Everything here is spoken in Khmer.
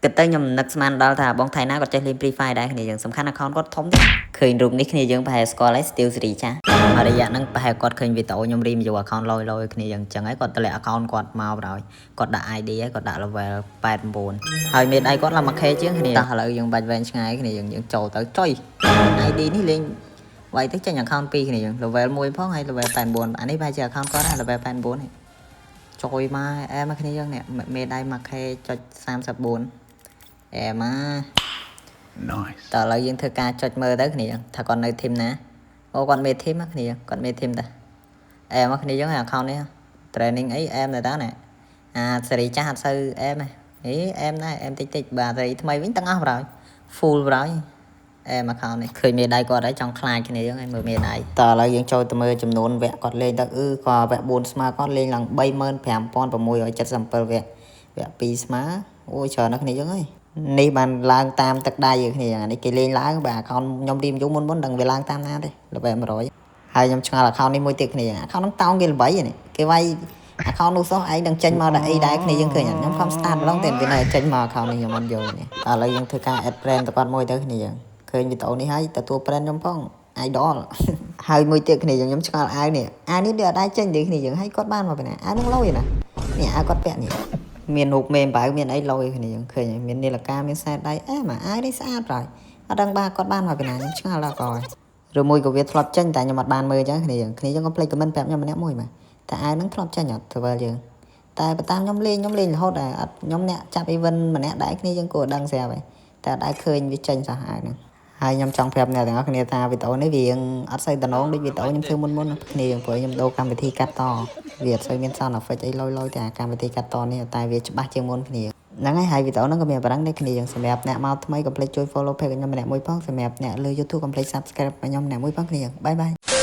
គិតទៅខ្ញុំនឹកស្មានដល់ថាបងថៃណាគាត់ចេះលេង Free Fire ដែរគ្នាយើងសំខាន់ account គាត់ធំទេឃើញរូបនេះគ្នាយើងប្រហែលស្គាល់ហើយ Steel Series ចាហើយរយៈហ្នឹងប្រហែលគាត់ឃើញវីដេអូខ្ញុំរីមយក account លយគ្នាយើងចឹងហើយគាត់តម្លាក់ account គាត់មកបដ ாய் គាត់ដាក់ ID ហើយគាត់ដាក់ level 89ហើយមេដៃគាត់ឡើង 1k ជាងគ្នាតោះឥឡូវយើងបាច់វែងឆ្ងាយគ្នាយើងចូលទៅចុយ ID នេះលេងវាយទៅចេញ account 2គ្នាយើង level 1ផងហើយ level 89អានេះប្រហែលជា account គាត់ដែរ level 89នេះចូលមកអែមកគ្នាយើងនេះមេដៃ 1k ចុច34អែមក nice តើឥឡូវយើងធ្វើការចុចមើលទៅគ្នាថាគាត់នៅធីមណាអូគាត់មេធីមគ្នាគាត់មេធីមតាអែមកគ្នាយើង account នេះ training អីអែមនៅតាណាអាសេរីចាស់អត់សូវអែមទេអែមដែរអែមតិចបាទសេរីថ្មីវិញទាំងអស់បរោយ full បរោយអែម account នេះឃើញមេដៃគាត់ហើយចង់ខ្លាចគ្នាយើងឲ្យមើលមេដៃតើឥឡូវយើងចូលទៅមើលចំនួនវគ្គគាត់លេងទៅគាត់វគ្គ4ស្មើគាត់លេងឡើង 35,677 វគ្គ2ស្មើអូយច្រើនណាស់គ្នាយើងអើយនេះបានឡើងតាមទឹកដៃគ្នាអានេះគេលេងឡើងបាទ account ខ្ញុំរីមយូរមុនដឹងវាឡើងតាមណាទេល្បែ100ហើយខ្ញុំឆ្ងល់ account នេះមួយទៀតគ្នា account ហ្នឹងតោងគេល្បីនេះគេវាយ account នោះសោះឯងនឹងចេញមកដាក់អីដែរគ្នាយើងឃើញខ្ញុំខំ start ម្ដងតែវានៅចេញមក account នេះខ្ញុំមិនយល់នេះឥឡូវយើងធ្វើការ add friend ទៅគាត់មួយទៅគ្នាយើងឃើញវីដេអូនេះហើយទទួល friend ខ្ញុំផង idol ហើយមួយទៀតគ្នាខ្ញុំឆ្ងល់អាវនេះដូចអត់ដែរចេញទេគ្នាយើងហើយគាត់បានមកពីណាអាវនឹងលុយណានេះអាវគាត់ពាក់នេះមានរូបមេបាវមានអីលុយគ្នាយើងឃើញមាននាឡិកាមានសែតដៃមកអាវនេះស្អាតប្រហែលអត់ដឹងបាទគាត់បានមកពីណាខ្ញុំឆ្ងល់ដល់ក៏ឬមួយក៏វាធ្លាប់ចេញតែខ្ញុំអត់បានមើលអញ្ចឹងគ្នាយើងខ្ញុំកុំភ្លេច comment ប្រាប់ខ្ញុំម្នាក់មួយមកតែអាវហ្នឹងធ្លាប់ចេញអត់ធ្វើយើងតែបើតាមខ្ញុំលេងរហូតតែអត់ខ្ញុំអ្នកចាប់ event ម្នាក់ដែរគ្នាយើងគួរដឹងស្រាប់ហើយតែអត់ដែរឃើញវាចេញសោះអាវហ្នឹងហើយខ្ញុំចង់ប្រាប់អ្នកទាំងអស់គ្នាថាវីដេអូនេះវាអត់សូវតំណងដូចវីដេអូខ្ញុំធ្វើមុនគ្នាព្រោះខ្ញុំដូរកម្មវិធីកាត់តវាអត់សូវមាន sound effect អីលយតែកម្មវិធីកាត់តនេះតែវាច្បាស់ជាងមុនគ្នាហ្នឹងហើយវីដេអូហ្នឹងក៏មានបារាំងដែរគ្នាសម្រាប់អ្នកមកថ្មីកុំភ្លេចជួយ follow page ខ្ញុំម្នាក់មួយផងសម្រាប់អ្នកលើ YouTube កុំភ្លេច subscribe ខ្ញុំម្នាក់មួយផងគ្នាបាយបាយ